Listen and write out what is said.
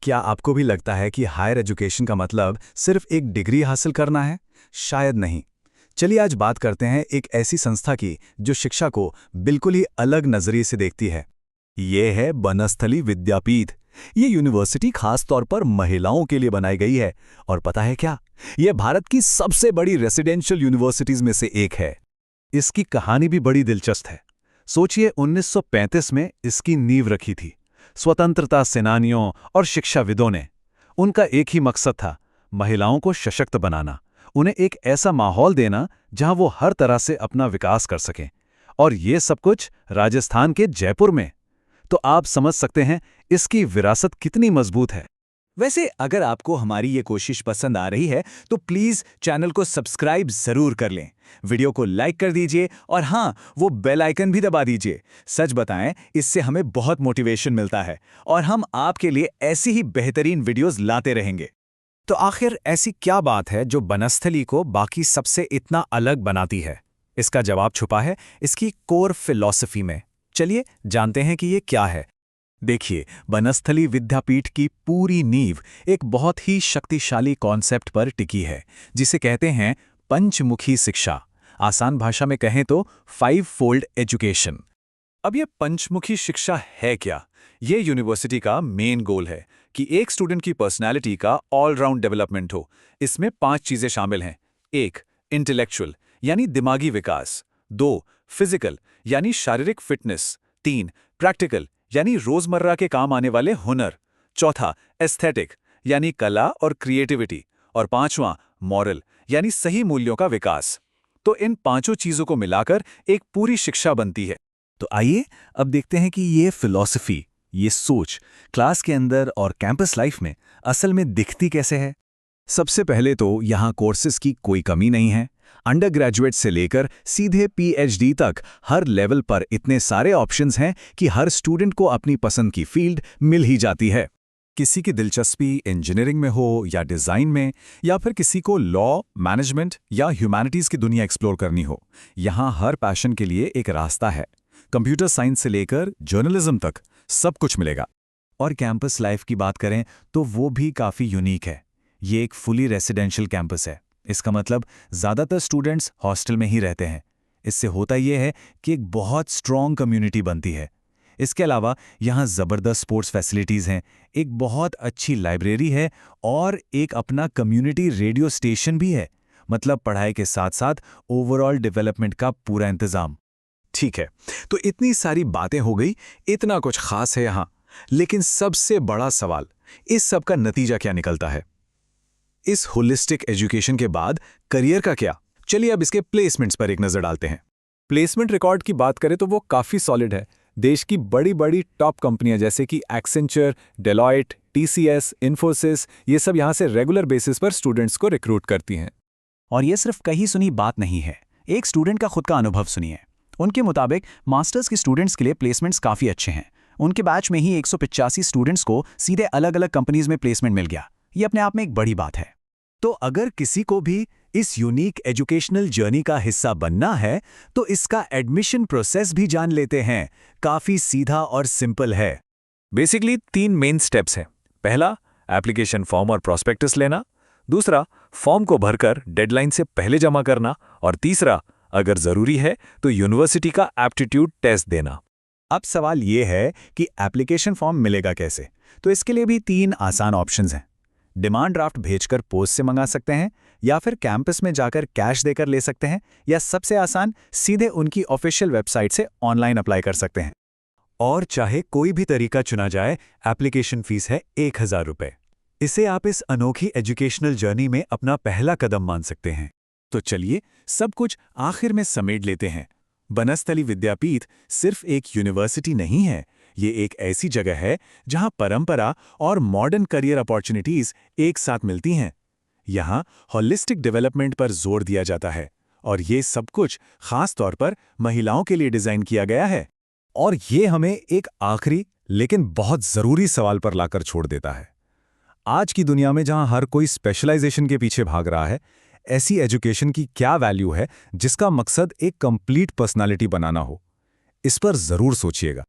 क्या आपको भी लगता है कि हायर एजुकेशन का मतलब सिर्फ एक डिग्री हासिल करना है? शायद नहीं। चलिए आज बात करते हैं एक ऐसी संस्था की जो शिक्षा को बिल्कुल ही अलग नजरिए से देखती है। ये है बनस्थली विद्यापीठ। ये यूनिवर्सिटी खास तौर पर महिलाओं के लिए बनाई गई है। और पता है क्या? ये भारत की सबसे बड़ी रेसिडेंशियल यूनिवर्सिटीज में से एक है। इसकी कहानी भी बड़ी दिलचस्प है। सोचिए 1935 में इसकी नींव रखी थी। स्वतंत्रता सेनानियों और शिक्षाविदों ने। उनका एक ही मकसद था, महिलाओं को सशक्त बनाना, उन्हें एक ऐसा माहौल देना जहां वो हर तरह से अपना विकास कर सकें। और ये सब कुछ राजस्थान के जयपुर में। तो आप समझ सकते हैं इसकी विरासत कितनी मजबूत है। वैसे अगर आपको हमारी ये कोशिश पसंद आ रही है तो प्लीज़ चैनल को सब्सक्राइब ज़रूर कर लें, वीडियो को लाइक कर दीजिए और हाँ, वो बेल आइकन भी दबा दीजिए। सच बताएं, इससे हमें बहुत मोटिवेशन मिलता है और हम आपके लिए ऐसी ही बेहतरीन वीडियोस लाते रहेंगे। तो आखिर ऐसी क्या बात है जो बनस्थली को बाकी सबसे इतना अलग बनाती है? इसका जवाब छुपा है इसकी कोर फिलॉसफी में। चलिए जानते हैं कि ये क्या है। देखिए, बनस्थली विद्यापीठ की पूरी नींव एक बहुत ही शक्तिशाली कॉन्सेप्ट पर टिकी है, जिसे कहते हैं पंचमुखी शिक्षा। आसान भाषा में कहें तो 5 फोल्ड एजुकेशन। अब ये पंचमुखी शिक्षा है क्या? ये यूनिवर्सिटी का मेन गोल है कि एक स्टूडेंट की पर्सनैलिटी का ऑलराउंड डेवलपमेंट हो। इसमें 5 चीजें शामिल हैं। 1. इंटेलेक्चुअल यानी दिमागी विकास। 2. फिजिकल यानी शारीरिक फिटनेस। 3. प्रैक्टिकल यानी रोजमर्रा के काम आने वाले हुनर। 4. एस्थेटिक यानी कला और क्रिएटिविटी। और 5वां मॉरल यानी सही मूल्यों का विकास। तो इन 5 चीजों को मिलाकर एक पूरी शिक्षा बनती है। तो आइए अब देखते हैं कि ये फिलॉसफी, ये सोच क्लास के अंदर और कैंपस लाइफ में असल में दिखती कैसे है। सबसे पहले तो यहाँ कोर्सेज की कोई कमी नहीं है। अंडर ग्रेजुएट से लेकर सीधे पीएचडी तक हर लेवल पर इतने सारे ऑप्शंस हैं कि हर स्टूडेंट को अपनी पसंद की फील्ड मिल ही जाती है। किसी की दिलचस्पी इंजीनियरिंग में हो या डिज़ाइन में, या फिर किसी को लॉ, मैनेजमेंट या ह्यूमैनिटीज़ की दुनिया एक्सप्लोर करनी हो, यहाँ हर पैशन के लिए एक रास्ता है। कंप्यूटर साइंस से लेकर जर्नलिज्म तक सब कुछ मिलेगा। और कैंपस लाइफ की बात करें तो वो भी काफ़ी यूनिक है। ये एक फुली रेसिडेंशियल कैंपस है। इसका मतलब ज़्यादातर स्टूडेंट्स हॉस्टल में ही रहते हैं। इससे होता यह है कि एक बहुत स्ट्रॉन्ग कम्युनिटी बनती है। इसके अलावा यहाँ ज़बरदस्त स्पोर्ट्स फैसिलिटीज़ हैं, एक बहुत अच्छी लाइब्रेरी है और एक अपना कम्युनिटी रेडियो स्टेशन भी है। मतलब पढ़ाई के साथ साथ ओवरऑल डेवलपमेंट का पूरा इंतज़ाम। ठीक है, तो इतनी सारी बातें हो गई, इतना कुछ खास है यहाँ। लेकिन सबसे बड़ा सवाल, इस सब का नतीजा क्या निकलता है? इस होलिस्टिक एजुकेशन के बाद करियर का क्या? चलिए अब इसके प्लेसमेंट्स पर एक नजर डालते हैं। प्लेसमेंट रिकॉर्ड की बात करें तो वो काफी सॉलिड है। देश की बड़ी बड़ी टॉप कंपनियां जैसे कि एक्सेंचर, डेलॉयट, टीसीएस, इन्फोसिस, ये सब यहां से रेगुलर बेसिस पर स्टूडेंट्स को रिक्रूट करती हैं। और ये सिर्फ कही सुनी बात नहीं है, एक स्टूडेंट का खुद का अनुभव सुनिए। उनके मुताबिक मास्टर्स के स्टूडेंट्स के लिए प्लेसमेंट्स काफ़ी अच्छे हैं। उनके बैच में ही 185 स्टूडेंट्स को सीधे अलग अलग कंपनीज में प्लेसमेंट मिल गया। ये अपने आप में एक बड़ी बात है। तो अगर किसी को भी इस यूनिक एजुकेशनल जर्नी का हिस्सा बनना है तो इसका एडमिशन प्रोसेस भी जान लेते हैं। काफ़ी सीधा और सिंपल है। बेसिकली 3 मेन स्टेप्स हैं। पहला, एप्लीकेशन फॉर्म और प्रॉस्पेक्टस लेना। दूसरा, फॉर्म को भरकर डेडलाइन से पहले जमा करना। और तीसरा, अगर ज़रूरी है तो यूनिवर्सिटी का एप्टीट्यूड टेस्ट देना। अब सवाल ये है कि एप्लीकेशन फॉर्म मिलेगा कैसे? तो इसके लिए भी 3 आसान ऑप्शंस हैं। डिमांड ड्राफ्ट भेजकर पोस्ट से मंगा सकते हैं, या फिर कैंपस में जाकर कैश देकर ले सकते हैं, या सबसे आसान सीधे उनकी ऑफिशियल वेबसाइट से ऑनलाइन अप्लाई कर सकते हैं। और चाहे कोई भी तरीका चुना जाए, एप्लीकेशन फीस है 1000 रुपये। इसे आप इस अनोखी एजुकेशनल जर्नी में अपना पहला कदम मान सकते हैं। तो चलिए सब कुछ आखिर में समेट लेते हैं। बनस्थली विद्यापीठ सिर्फ एक यूनिवर्सिटी नहीं है, ये एक ऐसी जगह है जहां परंपरा और मॉडर्न करियर अपॉर्चुनिटीज एक साथ मिलती हैं। यहाँ होलिस्टिक डेवलपमेंट पर जोर दिया जाता है और ये सब कुछ खास तौर पर महिलाओं के लिए डिजाइन किया गया है। और ये हमें एक आखिरी लेकिन बहुत जरूरी सवाल पर लाकर छोड़ देता है। आज की दुनिया में जहां हर कोई स्पेशलाइजेशन के पीछे भाग रहा है, ऐसी एजुकेशन की क्या वैल्यू है जिसका मकसद एक कंप्लीट पर्सनालिटी बनाना हो? इस पर जरूर सोचिएगा।